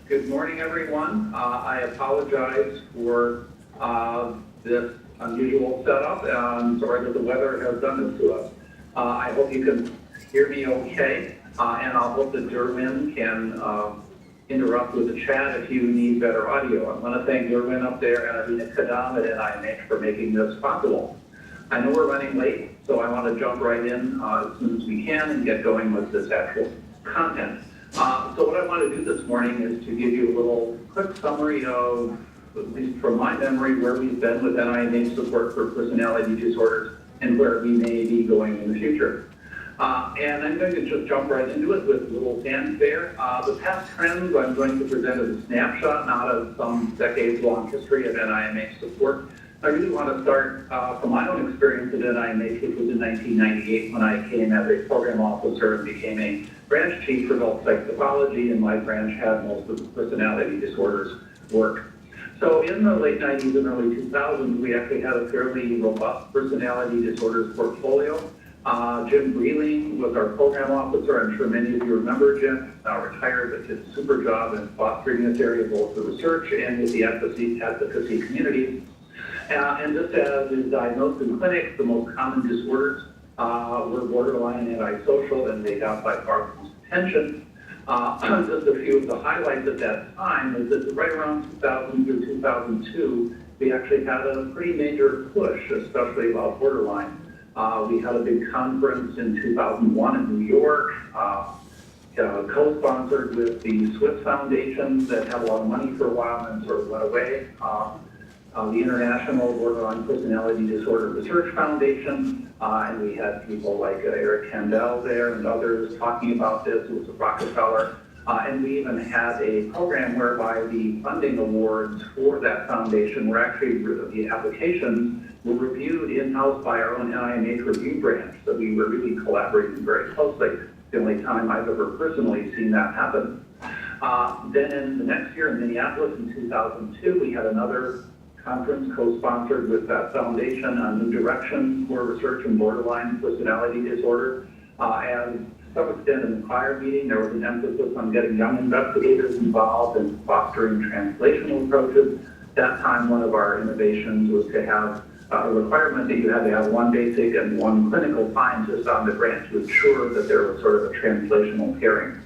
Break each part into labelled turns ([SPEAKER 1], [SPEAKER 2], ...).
[SPEAKER 1] Good morning, everyone. I apologize for this unusual setup. I'm sorry that the weather has done this to us. I hope you can hear me okay, and I'll hope that Derwin can interrupt with the chat if you need better audio. I want to thank Derwin up there and Arina Kadam at NIMH for making this possible. I know we're running late, so I want to jump right in as soon as we can and get going with this actual content. So what I want to do this morning is to give you a little quick summary of, at least from my memory, where we've been with NIMH support for personality disorders and where we may be going in the future. And I'm going to just jump right into it with a little fanfare. The past trends I'm going to present as a snapshot, not of some decades-long history of NIMH support. I really want to start from my own experience at NIMH, which was in 1998 when I came as a program officer and became a branch chief for adult psychopathology, and my branch had most of the personality disorders work. So in the late 90s and early 2000s, we actually had a fairly robust personality disorders portfolio. Jim Breeling was our program officer. I'm sure many of you remember Jim. He's now retired, but did a super job in fostering this area, both the research and with the advocacy communities. And just as is diagnosed in clinics, the most common disorders were borderline and antisocial, and they got by far the most attention. Just a few of the highlights at that time is that right around 2000 through 2002, we actually had a pretty major push, especially about borderline. We had a big conference in 2001 in New York, co-sponsored with the Swiss Foundation that had a lot of money for a while and sort of went away. The International Borderline Personality Disorder Research Foundation, and we had people like Eric Kandel there and others talking about this. It was at Rockefeller, and we even had a program whereby the funding awards for that foundation were actually, the applications were reviewed in-house by our own NIMH review branch, so we were really collaborating very closely. It's the only time I've ever personally seen that happen. Then in the next year in Minneapolis in 2002, we had another conference co-sponsored with that foundation on new directions for research in borderline personality disorder. And to some extent in the prior meeting, there was an emphasis on getting young investigators involved and fostering translational approaches. That time, one of our innovations was to have a requirement that you had to have one basic and one clinical scientist on the branch to ensure that there was sort of a translational pairing.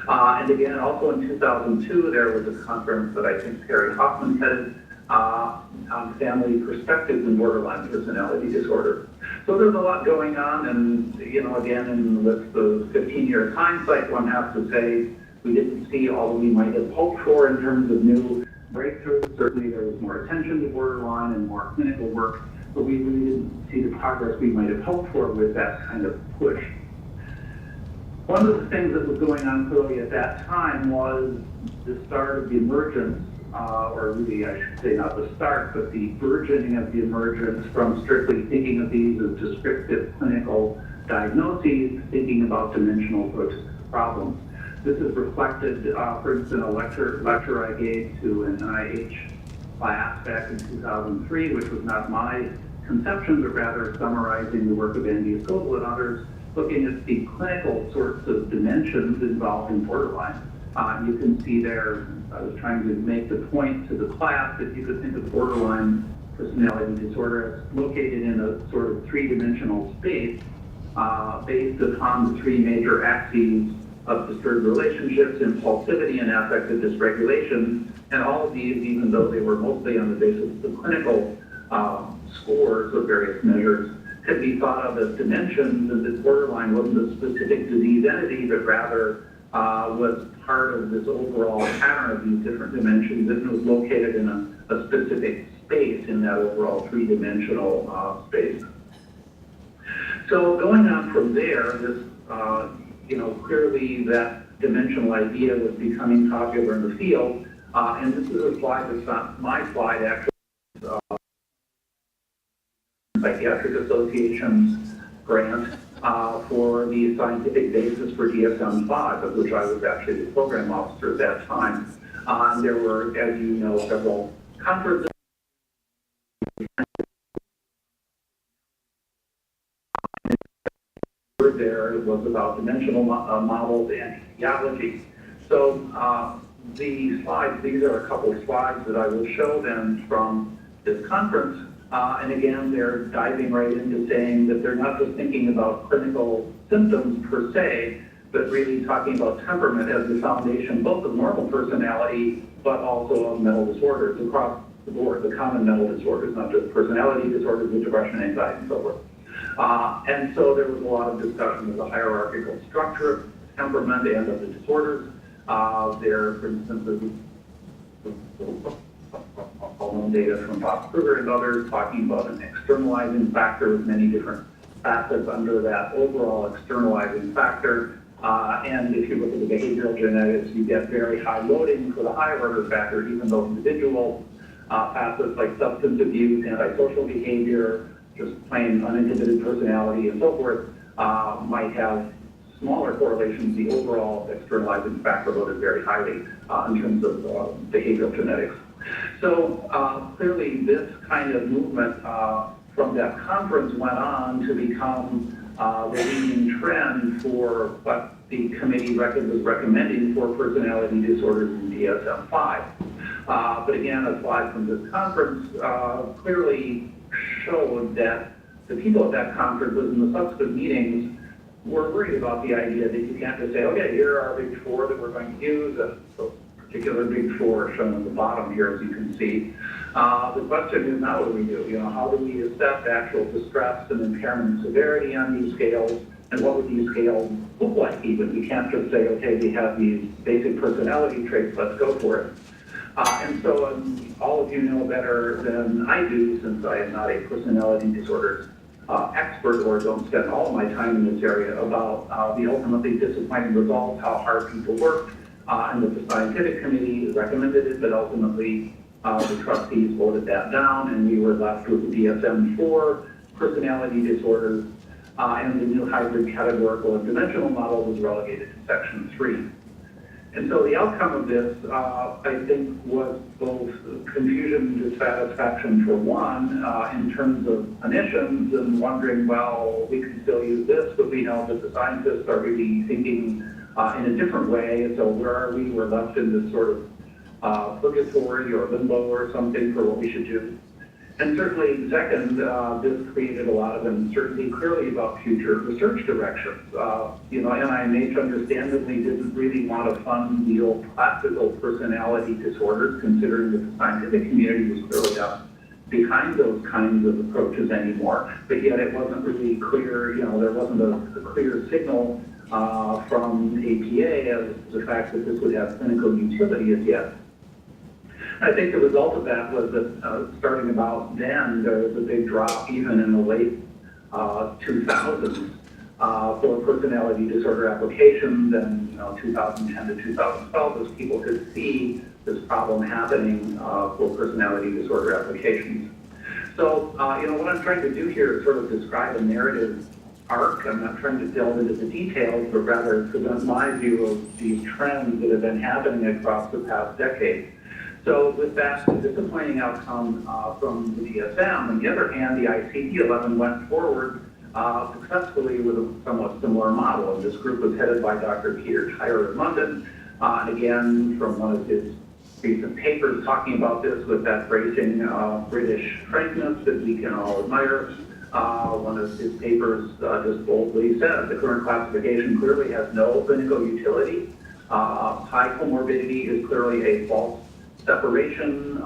[SPEAKER 1] And again, also in 2002, there was a conference that I think Terry Hoffman headed, on family perspectives in borderline personality disorder. So there's a lot going on, and again, with the 15-year hindsight, one has to say we didn't see all we might have hoped for in terms of new breakthroughs. Certainly there was more attention to borderline and more clinical work, but we really didn't see the progress we might have hoped for with that kind of push. One of the things that was going on clearly at that time was the start of the emergence, or really I should say not the start, but the burgeoning of the emergence from strictly thinking of these as descriptive clinical diagnoses, thinking about dimensional approaches to problems. This is reflected, for instance, in a lecture I gave to an NIH class back in 2003, which was not my conception, but rather summarizing the work of Andy Scoble and others, looking at the clinical sorts of dimensions involved in borderline. You can see there, I was trying to make the point to the class that you could think of borderline personality disorder as located in a sort of three-dimensional space based upon the three major axes of disturbed relationships, impulsivity, and affective dysregulation. And all of these, even though they were mostly on the basis of the clinical scores of various measures, could be thought of as dimensions, and that borderline wasn't a specific disease entity, but rather was part of this overall pattern of these different dimensions, and was located in a specific space in that overall three-dimensional space. So going on from there, this, clearly that dimensional idea was becoming popular in the field, and this is a slide that's not my slide, actually. Psychiatric Association's grant for the scientific basis for DSM-5, of which I was actually the program officer at that time. There were, as you know, several conferences. There was about dimensional models and geology. So the slides, these are a couple of slides that I will show them from this conference. And again, they're diving right into saying that they're not just thinking about clinical symptoms per se, but really talking about temperament as the foundation both of normal personality, but also of mental disorders across the board, the common mental disorders, not just personality disorders with depression, anxiety, and so forth. And so there was a lot of discussion of the hierarchical structure of temperament and of the disorders. There, for instance, is data from Bob Kruger and others talking about an externalizing factor with many different facets under that overall externalizing factor. And if you look at the behavioral genetics, you get very high loading for the higher order factor, even though individual facets like substance abuse, antisocial behavior, just plain uninhibited personality, and so forth, might have smaller correlations. The overall externalizing factor loaded very highly in terms of behavioral genetics. So clearly this kind of movement from that conference went on to become the leading trend for what the committee was recommending for personality disorders in DSM-5. But again, a slide from this conference clearly showed that the people at that conference and the subsequent meetings were worried about the idea that you can't just say, okay, here are our big four that we're going to use, and so particular big four shown at the bottom here, as you can see. The question is, now what do we do? How do we assess actual distress and impairment severity on these scales, and what would these scales look like even? We can't just say, okay, we have these basic personality traits, let's go for it. And so all of you know better than I do, since I am not a personality disorders expert or don't spend all of my time in this area, about the ultimately disappointing results, how hard people worked, and that the scientific committee recommended it, but ultimately the trustees voted that down, and we were left with the DSM-4 personality disorders, and the new hybrid categorical and dimensional model was relegated to section 3. And so the outcome of this, I think, was both confusion and dissatisfaction for one, in terms of clinicians and wondering, well, we can still use this, but we know that the scientists are really thinking in a different way. So where are we? We're left in this sort of purgatory or limbo or something for what we should do. And certainly, second, this created a lot of uncertainty clearly about future research directions. NIMH understandably didn't really want to fund the old classical personality disorders, considering that the scientific community was clearly not behind those kinds of approaches anymore. But yet it wasn't really clear, there wasn't a clear signal from APA as to the fact that this would have clinical utility as yet. I think the result of that was that starting about then, there was a big drop even in the late 2000s for personality disorder applications, and 2010 to 2012 as people could see this problem happening for personality disorder applications. So, what I'm trying to do here is sort of describe a narrative arc. I'm not trying to delve into the details, but rather present my view of these trends that have been happening across the past decade. So with that disappointing outcome from the DSM, on the other hand, the ICD-11 went forward successfully with a somewhat similar model. And this group was headed by Dr. Peter Tyrer of London. And again, from one of his recent papers talking about this with that bracing British frankness that we can all admire. One of his papers just boldly said the current classification clearly has no clinical utility. High comorbidity is clearly a false separation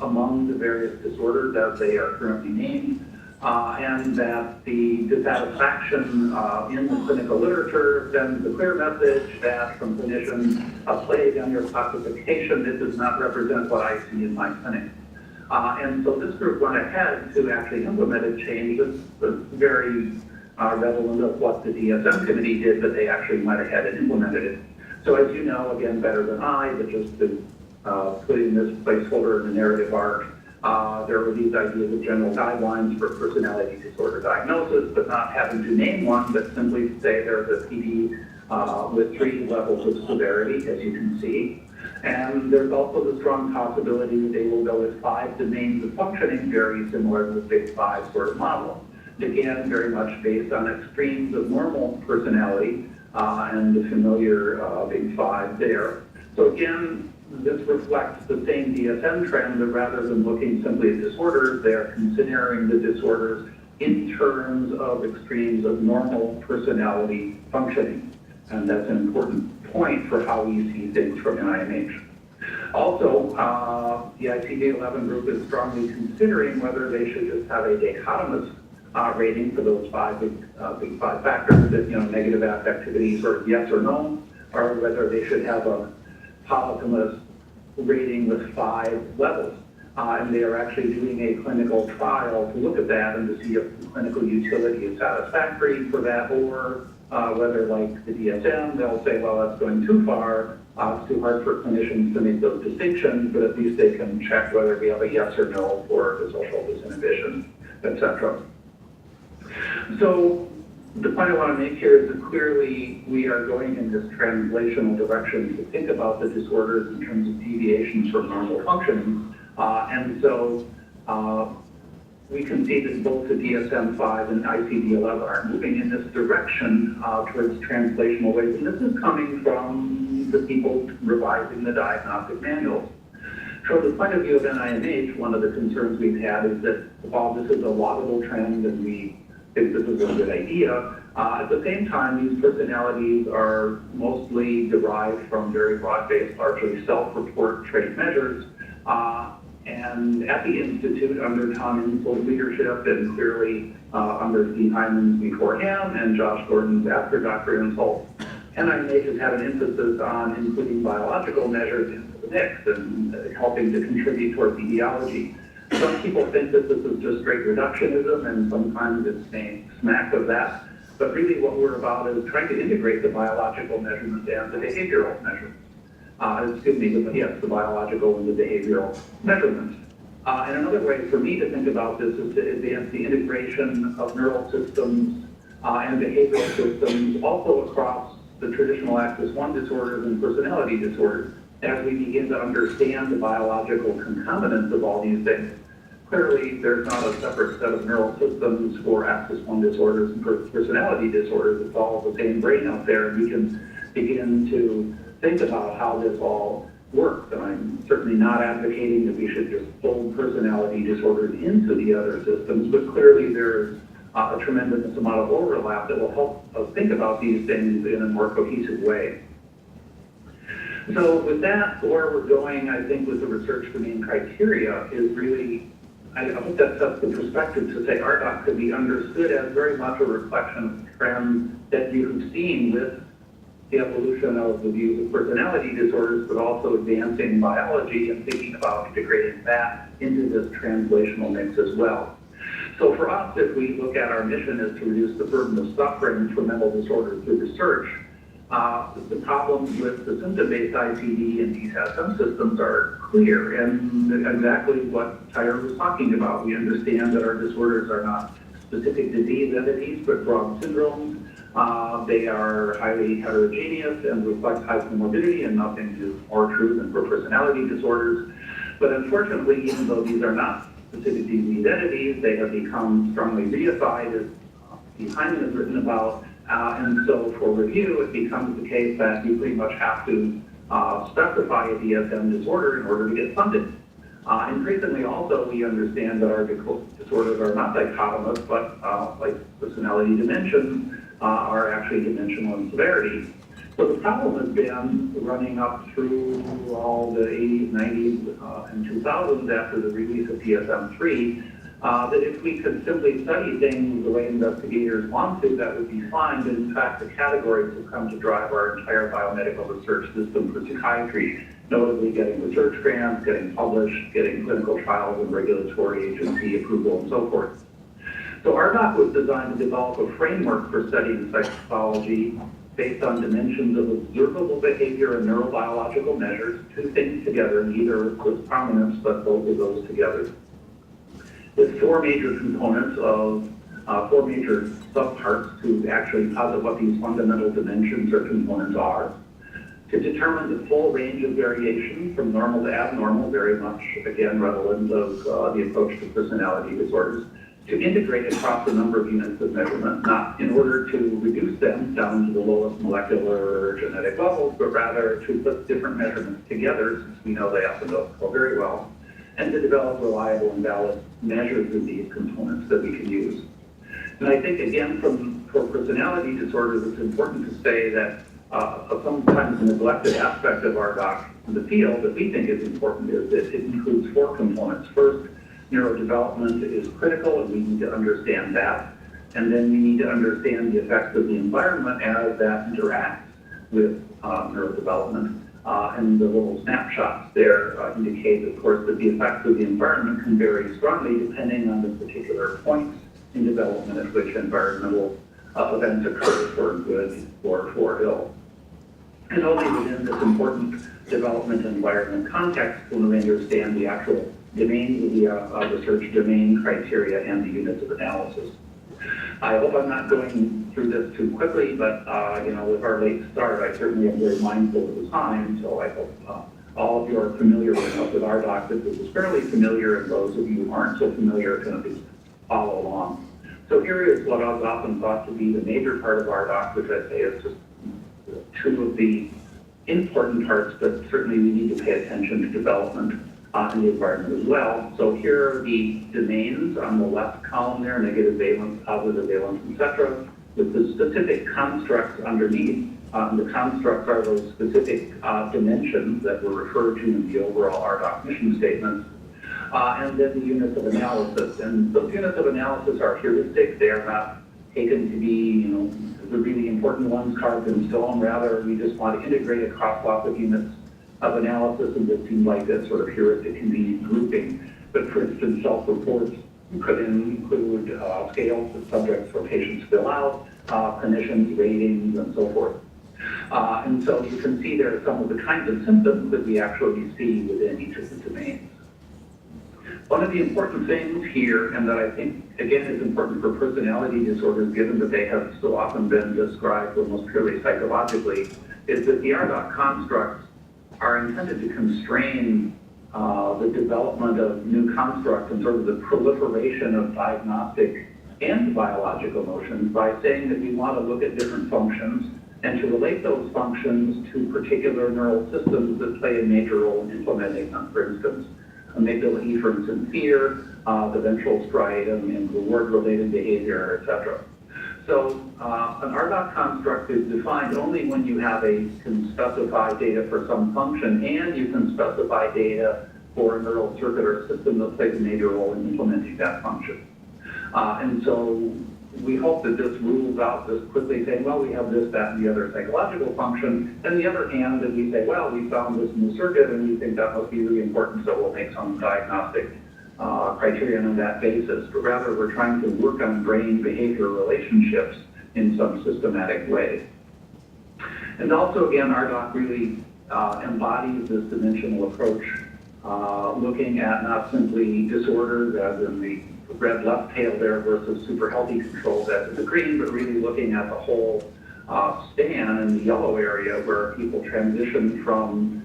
[SPEAKER 1] among the various disorders as they are currently named, and that the dissatisfaction in the clinical literature sends a clear message that from clinicians, a plague on your classification, it does not represent what I see in my clinic. And so this group went ahead to actually implement a change that's very relevant of what the DSM committee did, but they actually went ahead and implemented it. So as you know, again, better than I, but just to put in this placeholder in the narrative arc, there were these ideas of general guidelines for personality disorder diagnosis, but not having to name one, but simply say there's a PD with 3 levels of severity, as you can see. And there's also the strong possibility that they will go with 5 domains of functioning, very similar to the Big 5 sort of model. Again, very much based on extremes of normal personality and the familiar Big 5 there. So again, this reflects the same DSM trend, that rather than looking simply at disorders, they are considering the disorders in terms of extremes of normal personality functioning. And that's an important point for how we see things from NIMH. Also, the ICD-11 group is strongly considering whether they should just have a dichotomous rating for those big five factors, that, negative affectivity, sort of yes or no, or whether they should have a polygamous rating with 5 levels. And they are actually doing a clinical trial to look at that and to see if the clinical utility is satisfactory for that, or whether, like the DSM, they'll say, well, that's going too far. It's too hard for clinicians to make those distinctions, but at least they can check whether we have a yes or no for the social disinhibition, etc. So the point I want to make here is that clearly we are going in this translational direction to think about the disorders in terms of deviations from normal functioning. And so we can see that both the DSM-5 and ICD-11 are moving in this direction towards translational ways. And this is coming from the people revising the diagnostic manuals. From the point of view of NIMH, one of the concerns we've had is that while this is a laudable trend and we think this is a good idea, at the same time, these personalities are mostly derived from very broad-based, largely self-report trait measures. And at the Institute, under Tom Insull's leadership, and clearly under Steve Hyman's before him, and Josh Gordon's after Dr. Insull, NIMH has had an emphasis on including biological measures into the mix and helping to contribute towards etiology. Some people think that this is just straight reductionism, and sometimes it's named smack of that. But really what we're about is trying to integrate the biological measurements and the behavioral measurements. The biological and the behavioral measurements. And another way for me to think about this is to advance the integration of neural systems and behavioral systems also across the traditional axis 1 disorders and personality disorders. As we begin to understand the biological concomitants of all these things, clearly there's not a separate set of neural systems for axis 1 disorders and personality disorders. It's all the same brain out there, and we can begin to think about how this all works. And I'm certainly not advocating that we should just fold personality disorders into the other systems, but clearly there's a tremendous amount of overlap that will help us think about these things in a more cohesive way. So with that, where we're going, I think, with the research domain criteria is really, I think that sets the perspective to say RDoC could be understood as very much a reflection of trends that you've seen with the evolution of the views of personality disorders, but also advancing biology and thinking about integrating that into this translational mix as well. So for us, if we look at our mission is to reduce the burden of suffering for mental disorders through research, the problems with the symptom-based ICD and DSM systems are clear, and exactly what Tyra was talking about. We understand that our disorders are not specific disease entities, but broad syndromes. They are highly heterogeneous and reflect high comorbidity, and nothing is more true than for personality disorders. But unfortunately, even though these are not specific disease entities, they have become strongly reified, as Steve Hyman has written about. And so for review, it becomes the case that you pretty much have to specify a DSM disorder in order to get funded. Increasingly also, we understand that our disorders are not dichotomous, but like personality dimensions, are actually dimensional in severity. So the problem has been running up through all the 80s, 90s, and 2000s after the release of DSM-3, that if we could simply study things the way investigators want to, that would be fine. But in fact, the categories have come to drive our entire biomedical research system for psychiatry, notably getting research grants, getting published, getting clinical trials and regulatory agency approval, and so forth. So RDoC was designed to develop a framework for studying psychopathology based on dimensions of observable behavior and neurobiological measures, two things together, neither with prominence, but both of those together. With four major components of four major subparts to actually posit what these fundamental dimensions or components are, to determine the full range of variation from normal to abnormal, very much, again, relevant of the approach to personality disorders, to integrate across a number of units of measurement, not in order to reduce them down to the lowest molecular or genetic levels, but rather to put different measurements together, since we know they often don't go very well, and to develop reliable and valid measures of these components that we can use. And I think, again, for personality disorders, it's important to say that a sometimes neglected aspect of our doc in the field that we think is important is that it includes 4 components. First, neurodevelopment is critical, and we need to understand that. And then we need to understand the effects of the environment as that interacts with neurodevelopment. And the little snapshots there indicate, of course, that the effects of the environment can vary strongly depending on the particular points in development at which environmental events occur for good or for ill. And only within this important development environment context will we understand the actual domains of the research domain criteria and the units of analysis. I hope I'm not going through this too quickly, but with our late start, I certainly am very mindful of the time, so I hope all of you are familiar with our doc. This is fairly familiar, and those of you who aren't so familiar can just follow along. So here is what I've often thought to be the major part of our doc, which I say is just 2 of the important parts, but certainly we need to pay attention to development in the environment as well. So here are the domains on the left column there, negative valence, positive valence, etc., with the specific constructs underneath. The constructs are those specific dimensions that were referred to in the overall RDoc mission statement. And then the units of analysis. And those units of analysis are heuristics. They are not taken to be, the really important ones carved in stone. Rather, we just want to integrate across lots of units of analysis, and this seems like that sort of heuristic convenient grouping. But for instance, self-reports could include scales that subjects or patients fill out, clinicians' ratings, and so forth. And so you can see there are some of the kinds of symptoms that we actually see within each of the domains. One of the important things here, and that I think, again, is important for personality disorders, given that they have so often been described almost purely psychologically, is that the RDoc constructs are intended to constrain the development of new constructs and sort of the proliferation of diagnostic and biological notions by saying that we want to look at different functions and to relate those functions to particular neural systems that play a major role in implementing them. For instance, amygdala efferents and fear, the ventral striatum and reward-related behavior, etc. So an RDoc construct is defined only when you can specify data for some function, and you can specify data for a neural circuit or system that plays a major role in implementing that function. And so we hope that this rules out this quickly saying, well, we have this, that, and the other psychological function. And the other hand, that we say, well, we found this new circuit and we think that must be really important, so we'll make some diagnostic criterion on that basis. But rather, we're trying to work on brain behavior relationships in some systematic way. And also, again, RDoc really embodies this dimensional approach, looking at not simply disorders as in the red left tail there versus super healthy controls as in the green, but really looking at the whole span in the yellow area where people transition from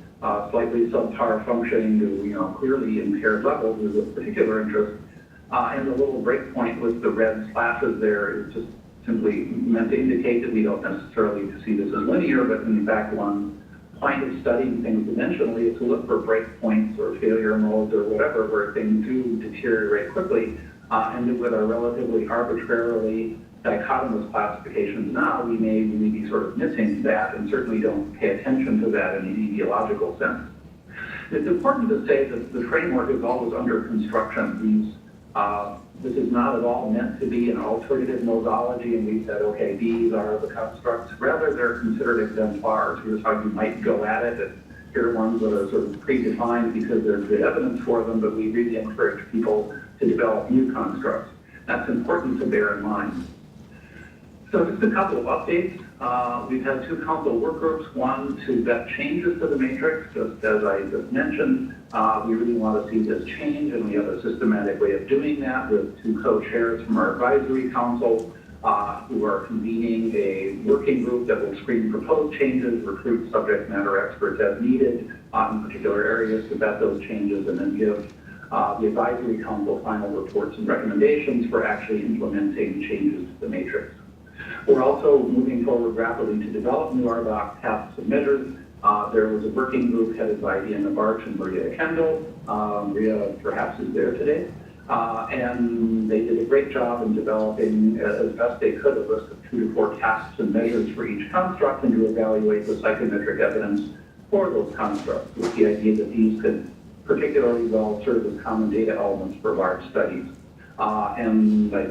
[SPEAKER 1] slightly subpar functioning to clearly impaired levels is of particular interest. And the little breakpoint with the red slashes there is just simply meant to indicate that we don't necessarily see this as linear, but in fact one point of studying things dimensionally is to look for breakpoints or failure modes or whatever where things do deteriorate quickly. And with our relatively arbitrarily dichotomous classifications now, we may be sort of missing that and certainly don't pay attention to that in an etiological sense. It's important to say that the framework is always under construction. This is not at all meant to be an alternative nosology, and we said, okay, these are the constructs. Rather, they're considered exemplars. Here's how you might go at it, and here are ones that are sort of predefined because there's good evidence for them, but we really encourage people to develop new constructs. That's important to bear in mind. So just a couple of updates. We've had 2 council work groups, one to vet changes to the matrix, just as I just mentioned. We really want to see this change, and we have a systematic way of doing that with 2 co-chairs from our advisory council who are convening a working group that will screen proposed changes, recruit subject matter experts as needed in particular areas to vet those changes, and then give the advisory council final reports and recommendations for actually implementing changes to the matrix. We're also moving forward rapidly to develop new RDoC tasks and measures. There was a working group headed by Ian Navarch and Maria Kendall. Maria perhaps is there today. And they did a great job in developing, as best they could, a list of 2 to 4 tasks and measures for each construct and to evaluate the psychometric evidence for those constructs, with the idea that these could particularly well serve as common data elements for large studies. And I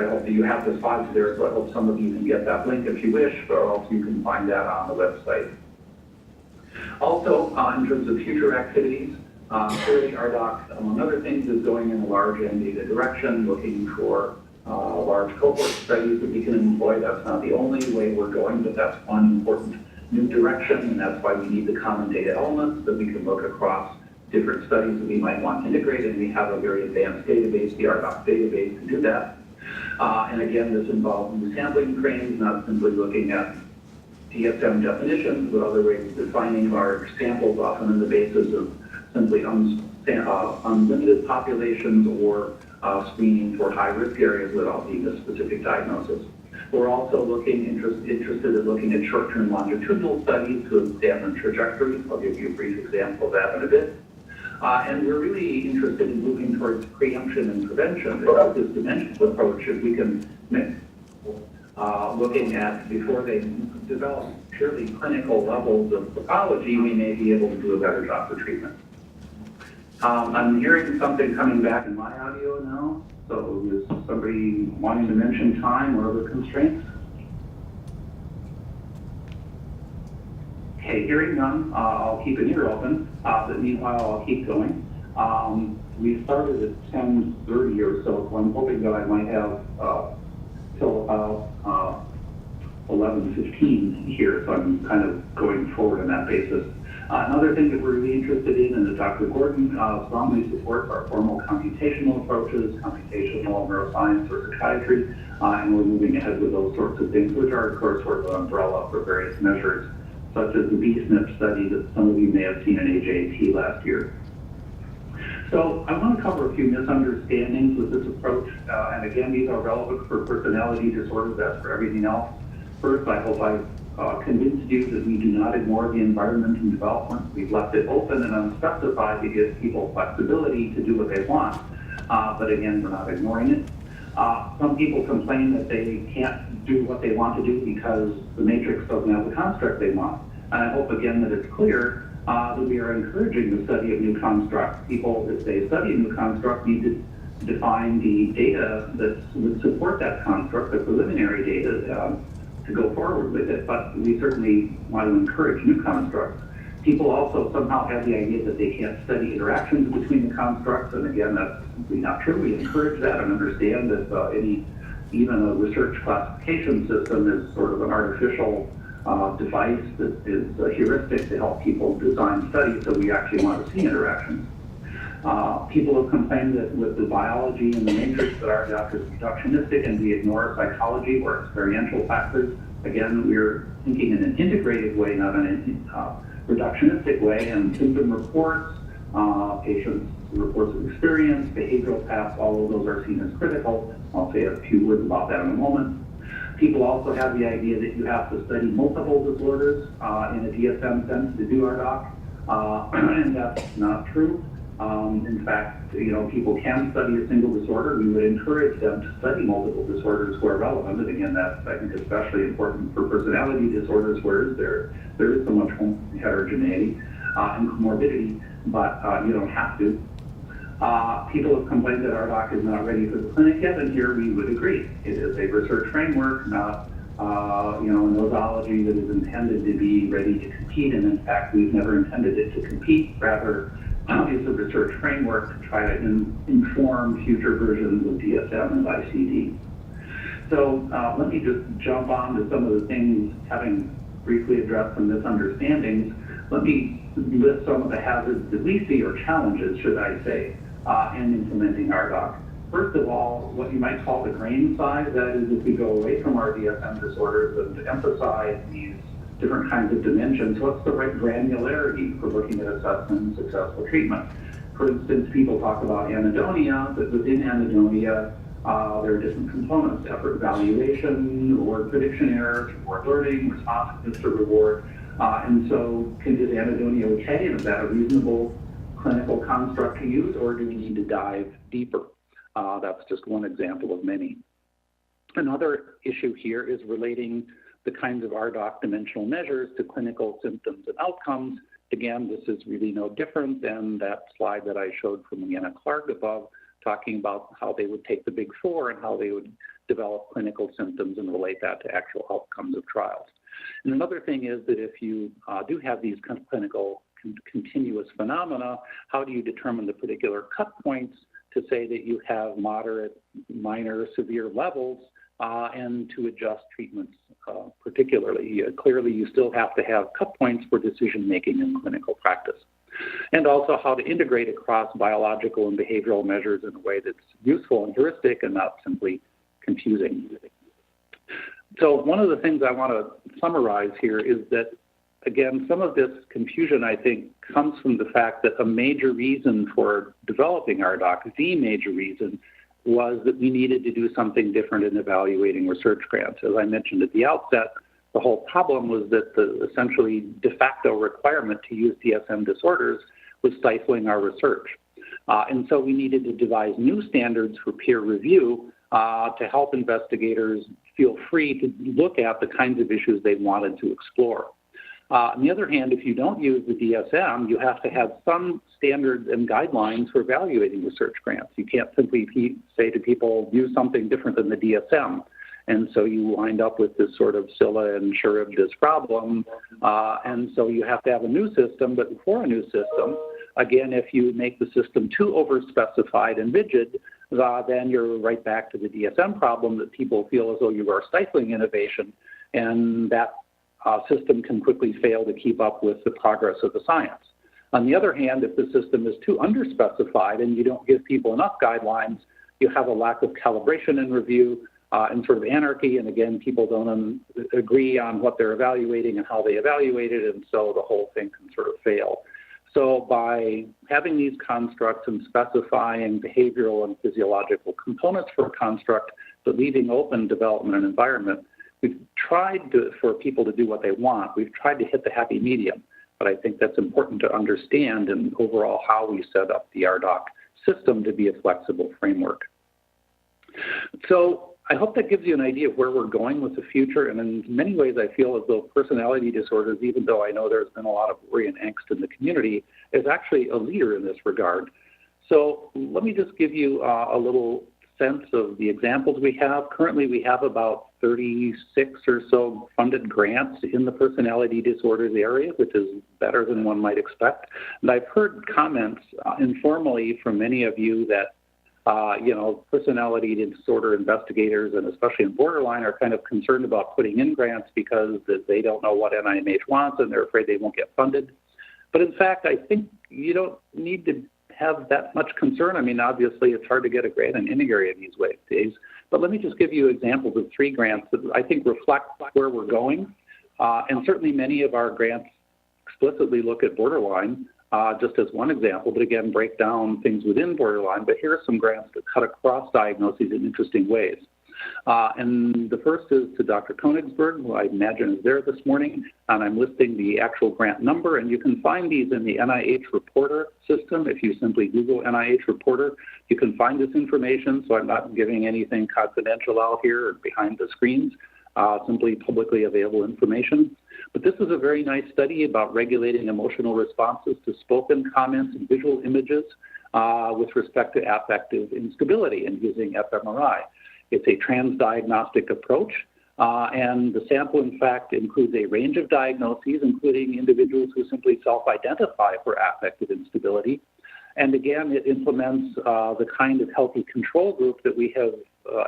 [SPEAKER 1] hope that you have the slides there, so I hope some of you can get that link if you wish, or else you can find that on the website. Also, in terms of future activities, clearly RDoC, among other things, is going in a large end data direction, looking for large cohort studies that we can employ. That's not the only way we're going, but that's one important new direction, and that's why we need the common data elements that we can look across different studies that we might want integrated. We have a very advanced database, the RDoC database, to do that. And again, this involves new sampling frames, not simply looking at DSM definitions, but other ways of defining large samples, often on the basis of simply unlimited populations or screening for high-risk areas without being a specific diagnosis. We're also interested in looking at short-term longitudinal studies to examine trajectories. I'll give you a brief example of that in a bit. And we're really interested in moving towards preemption and prevention. This dimensional approach, if we can mix looking at before they develop purely clinical levels of pathology, we may be able to do a better job for treatment. I'm hearing something coming back in my audio now. So is somebody wanting to mention time or other constraints? Okay, hearing none, I'll keep an ear open, but meanwhile I'll keep going. We started at 10:30 or so I'm hoping that I might have till about 11:15 here, so I'm kind of going forward on that basis. Another thing that we're really interested in, and that Dr. Gordon strongly supports, are formal computational approaches, computational neuroscience or psychiatry, and we're moving ahead with those sorts of things, which are, of course, sort of an umbrella for various measures, such as the BSNP study that some of you may have seen in AJT last year. So I want to cover a few misunderstandings with this approach, and again, these are relevant for personality disorders as for everything else. First, I hope I've convinced you that we do not ignore the environment and development. We've left it open and unspecified to give people flexibility to do what they want. But again, we're not ignoring it. Some people complain that they can't do what they want to do because the matrix doesn't have the construct they want. And I hope again that it's clear that we are encouraging the study of new constructs. People, if they study a new construct, need to define the data that would support that construct, the preliminary data, to go forward with it, but we certainly want to encourage new constructs. People also somehow have the idea that they can't study interactions between the constructs, and again, that's simply not true. We encourage that and understand that even a research classification system is sort of an artificial device that is a heuristic to help people design studies, so we actually want to see interactions. People have complained that with the biology and the matrix that RDoC is reductionistic and we ignore psychology or experiential factors. Again, we're thinking in an integrated way, not in a reductionistic way, and symptom reports, patients' reports of experience, behavioral paths, all of those are seen as critical. I'll say a few words about that in a moment. People also have the idea that you have to study multiple disorders in a DSM sense to do RDoC, and that's not true. In fact, people can study a single disorder. We would encourage them to study multiple disorders where relevant. And again, that's, I think, especially important for personality disorders where there is so much heterogeneity and comorbidity, but you don't have to. People have complained that RDoC is not ready for the clinic yet, and here we would agree. It is a research framework, not a nosology that is intended to be ready to compete. And in fact, we've never intended it to compete. Rather, it's a research framework to try to inform future versions of DSM and ICD. So let me just jump on to some of the things, having briefly addressed some misunderstandings. Let me list some of the hazards that we see, or challenges, should I say, in implementing RDoC. First of all, what you might call the grain size, that is, if we go away from our DSM disorders and emphasize these different kinds of dimensions, what's the right granularity for looking at assessment and successful treatment? For instance, people talk about anhedonia, but within anhedonia, there are different components: effort evaluation, reward prediction errors, reward learning, responsiveness to reward. And so, is anhedonia okay? And is that a reasonable clinical construct to use, or do we need to dive deeper? That's just one example of many. Another issue here is relating the kinds of RDoC dimensional measures to clinical symptoms and outcomes. Again, this is really no different than that slide that I showed from Leanna Clark above, talking about how they would take the big four and how they would develop clinical symptoms and relate that to actual outcomes of trials. And another thing is that if you do have these clinical continuous phenomena, how do you determine the particular cut points to say that you have moderate, minor, severe levels and to adjust treatments particularly? Clearly, you still have to have cut points for decision-making in clinical practice. And also how to integrate across biological and behavioral measures in a way that's useful and heuristic and not simply confusing. So one of the things I want to summarize here is that, again, some of this confusion, I think, comes from the fact that a major reason for developing RDoC, the major reason, was that we needed to do something different in evaluating research grants. As I mentioned at the outset, the whole problem was that the essentially de facto requirement to use DSM disorders was stifling our research. And so we needed to devise new standards for peer review to help investigators feel free to look at the kinds of issues they wanted to explore. On the other hand, if you don't use the DSM, you have to have some standards and guidelines for evaluating research grants. You can't simply say to people, use something different than the DSM. And so you wind up with this sort of Scylla and Charybdis problem. And so you have to have a new system, but before a new system, again, if you make the system too overspecified and rigid, then you're right back to the DSM problem that people feel as though you are stifling innovation, and that system can quickly fail to keep up with the progress of the science. On the other hand, if the system is too underspecified and you don't give people enough guidelines, you have a lack of calibration and review and sort of anarchy, and again, people don't agree on what they're evaluating and how they evaluate it, and so the whole thing can sort of fail. So by having these constructs and specifying behavioral and physiological components for a construct, but leaving open development and environment, we've tried for people to do what they want. We've tried to hit the happy medium, but I think that's important to understand in overall how we set up the RDoC system to be a flexible framework. So I hope that gives you an idea of where we're going with the future, and in many ways I feel as though personality disorders, even though I know there's been a lot of worry and angst in the community, is actually a leader in this regard. So let me just give you a little sense of the examples we have. Currently we have about 36 or so funded grants in the personality disorders area, which is better than one might expect. And I've heard comments informally from many of you that personality disorder investigators, and especially in borderline, are kind of concerned about putting in grants because they don't know what NIMH wants and they're afraid they won't get funded. But in fact, I think you don't need to have that much concern. I mean, obviously, it's hard to get a grant in any area these days. But let me just give you examples of 3 grants that I think reflect where we're going. And certainly many of our grants explicitly look at borderline, just as one example, but again, break down things within borderline. But here are some grants that cut across diagnoses in interesting ways. And the first is to Dr. Konigsberg, who I imagine is there this morning, and I'm listing the actual grant number, and you can find these in the NIH Reporter system. If you simply Google NIH Reporter, you can find this information, so I'm not giving anything confidential out here or behind the screens, simply publicly available information. But this is a very nice study about regulating emotional responses to spoken comments and visual images with respect to affective instability and using fMRI. It's a transdiagnostic approach, and the sample, in fact, includes a range of diagnoses, including individuals who simply self-identify for affective instability. And again, it implements the kind of healthy control group that we have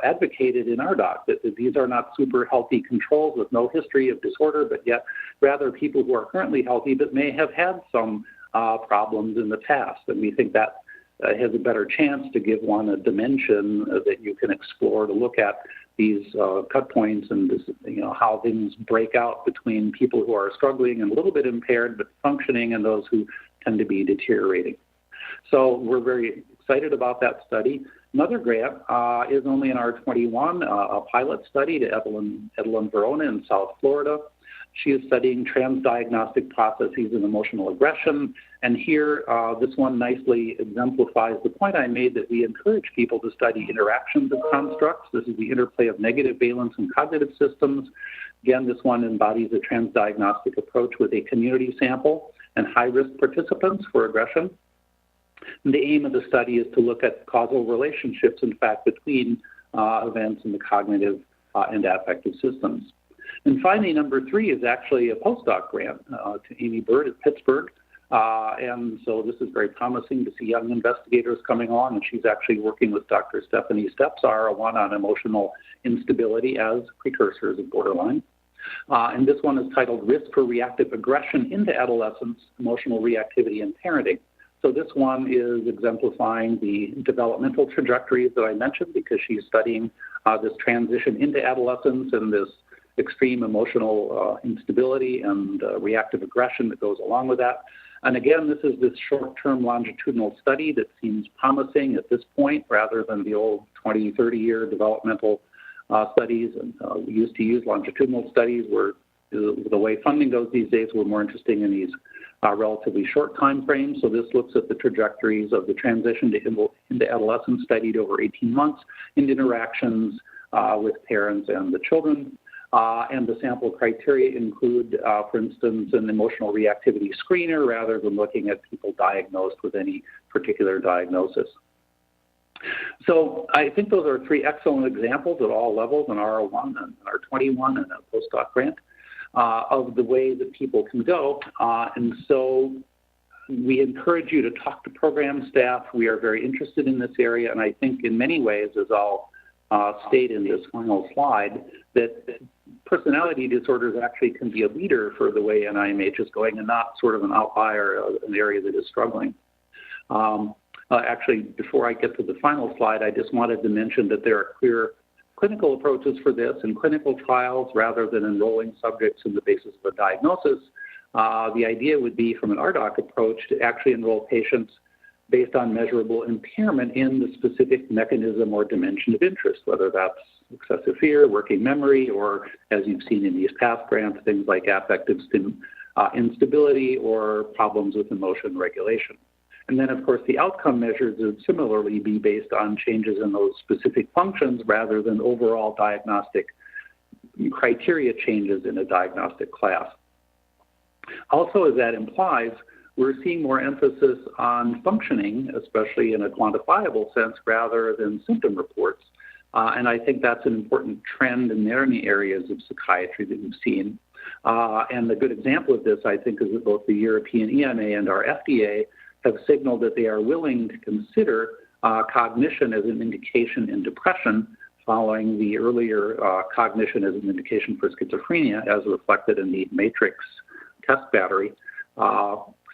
[SPEAKER 1] advocated in RDoC, that these are not super healthy controls with no history of disorder, but yet rather people who are currently healthy but may have had some problems in the past. And we think that has a better chance to give one a dimension that you can explore to look at these cut points and this, how things break out between people who are struggling and a little bit impaired but functioning and those who tend to be deteriorating.
[SPEAKER 2] So we're very excited about that study. Another grant is only in R21, a pilot study to Evelyn Verona in South Florida. She is studying transdiagnostic processes in emotional aggression. And here, this one nicely exemplifies the point I made that we encourage people to study interactions of constructs. This is the interplay of negative valence and cognitive systems. Again, this one embodies a transdiagnostic approach with a community sample and high-risk participants for aggression. And the aim of the study is to look at causal relationships, in fact, between events in the cognitive and affective systems. And finally, number 3 is actually a postdoc grant to Amy Bird at Pittsburgh. And so this is very promising to see young investigators coming on, and she's actually working with Dr. Stephanie Stepsar, one on emotional instability as precursors of borderline. And this one is titled Risk for Reactive Aggression into Adolescence, Emotional Reactivity in Parenting. So this one is exemplifying the developmental trajectories that I mentioned, because she's studying this transition into adolescence and this extreme emotional instability and reactive aggression that goes along with that. And again, this is this short-term longitudinal study that seems promising at this point, rather than the old 20, 30-year developmental studies. And we used to use longitudinal studies where the way funding goes these days, we're more interested in these relatively short time frames. So this looks at the trajectories of the transition into adolescence studied over 18 months and interactions with parents and the children. And the sample criteria include, for instance, an emotional reactivity screener rather than looking at people diagnosed with any particular diagnosis. So I think those are 3 excellent examples at all levels, an R01 and R21 and a postdoc grant, of the way that people can go. And so we encourage you to talk to program staff. We are very interested in this area, and I think in many ways, as I'll state in this final slide, that personality disorders actually can be a leader for the way NIMH is going and not sort of an outlier, an area that is struggling. Actually, before I get to the final slide, I just wanted to mention that there are clear clinical approaches for this in clinical trials rather than enrolling subjects on the basis of a diagnosis. The idea would be, from an RDoC approach, to actually enroll patients based on measurable impairment in the specific mechanism or dimension of interest, whether that's excessive fear, working memory, or, as you've seen in these past grants, things like affective instability or problems with emotion regulation. And then, of course, the outcome measures would similarly be based on changes in those specific functions rather than overall diagnostic criteria changes in a diagnostic class. Also, as that implies, we're seeing more emphasis on functioning, especially in a quantifiable sense, rather than symptom reports. And I think that's an important trend in many areas of psychiatry that we've seen. And a good example of this, I think, is that both the European EMA and our FDA have signaled that they are willing to consider cognition as an indication in depression, following the earlier cognition as an indication for schizophrenia, as reflected in the MATRIX test battery.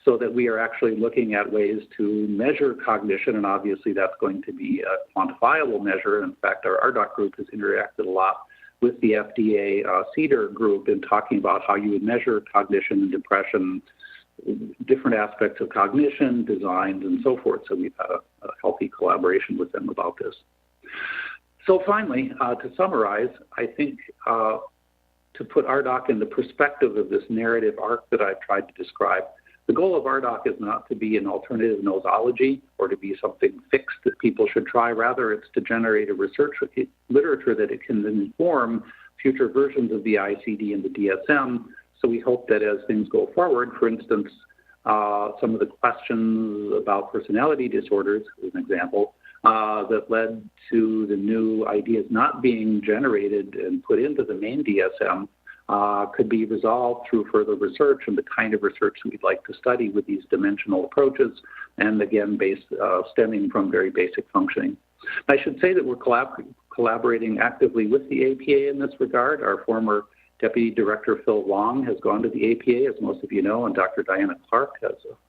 [SPEAKER 2] So that we are actually looking at ways to measure cognition, and obviously that's going to be a quantifiable measure. In fact, our RDoC group has interacted a lot with the FDA CEDAR group in talking about how you would measure cognition and depression, different aspects of cognition, designs, and so forth. So we've had a healthy collaboration with them about this. So finally, to summarize, I think to put RDoC in the perspective of this narrative arc that I've tried to describe, the goal of RDoC is not to be an alternative nosology or to be something fixed that people should try. Rather, it's to generate a research literature that it can inform future versions of the ICD and the DSM. So we hope that as things go forward, for instance, some of the questions about personality disorders, as an example, that led to the new ideas not being generated and put into the main DSM could be resolved through further research and the kind of research we'd like to study with these dimensional approaches, and again, stemming from very basic functioning. I should say that we're collaborating actively with the APA in this regard. Our former Deputy Director Phil Long has gone to the APA, as most of you know, and Dr. Diana Clark,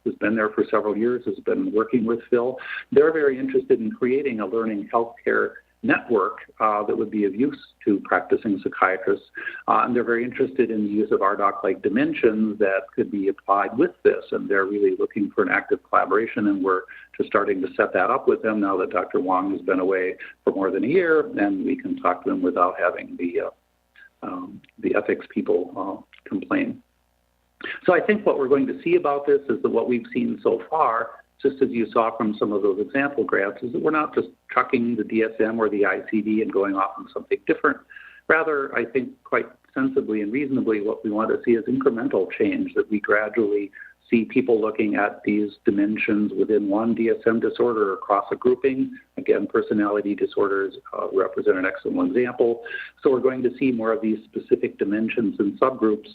[SPEAKER 2] who's been there for several years, has been working with Phil. They're very interested in creating a learning healthcare network that would be of use to practicing psychiatrists. And they're very interested in the use of RDoC-like dimensions that could be applied with this. And they're really looking for an active collaboration, and we're to starting to set that up with them now that Dr. Wong has been away for more than a year, and we can talk to them without having the ethics people complain. So I think what we're going to see about this is that what we've seen so far, just as you saw from some of those example graphs, is that we're not just chucking the DSM or the ICD and going off on something different. Rather, I think quite sensibly and reasonably what we want to see is incremental change, that we gradually see people looking at these dimensions within one DSM disorder across a grouping. Again, personality disorders represent an excellent example. So we're going to see more of these specific dimensions and subgroups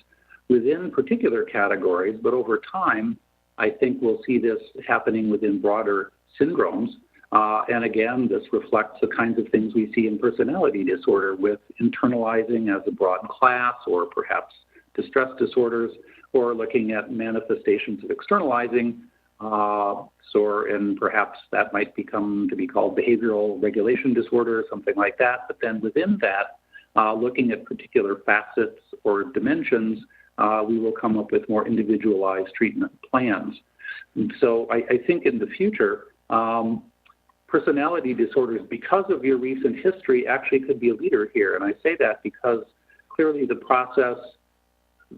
[SPEAKER 2] within particular categories, but over time, I think we'll see this happening within broader syndromes. And again, this reflects the kinds of things we see in personality disorder with internalizing as a broad class, or perhaps distress disorders, or looking at manifestations of externalizing, and perhaps that might become to be called behavioral regulation disorder or something like that. But then within that, looking at particular facets or dimensions, we will come up with more individualized treatment plans. And so I think in the future, personality disorders, because of your recent history, actually could be a leader here. And I say that because clearly the process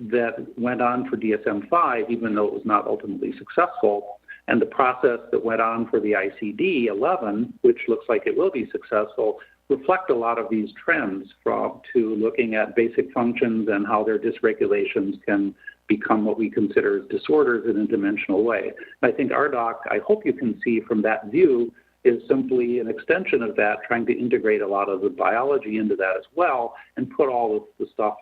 [SPEAKER 2] that went on for DSM-5, even though it was not ultimately successful, and the process that went on for the ICD-11, which looks like it will be successful, reflect a lot of these trends to looking at basic functions and how their dysregulations can become what we consider as disorders in a dimensional way. I think RDoC, I hope you can see from that view, is simply an extension of that, trying to integrate a lot of the biology into that as well and put all of the stuff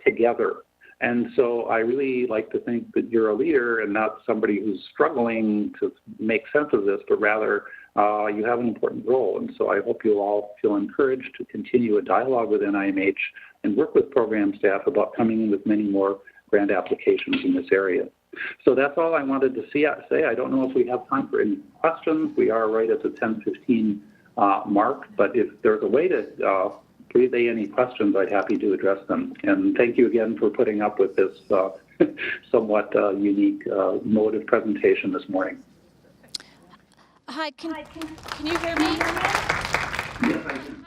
[SPEAKER 2] together. And so I really like to think that you're a leader and not somebody who's struggling to make sense of this, but rather you have an important role. And so I hope you'll all feel encouraged to continue a dialogue with NIMH and work with program staff about coming in with many more grant applications in this area. So that's all I wanted to say. I don't know if we have time for any questions. We are right at the 10:15 mark, but if there's a way to relay any questions, I'd be happy to address them. And thank you again for putting up with this somewhat unique mode of presentation this morning.
[SPEAKER 3] Hi, can you hear me?
[SPEAKER 1] Yes, I can.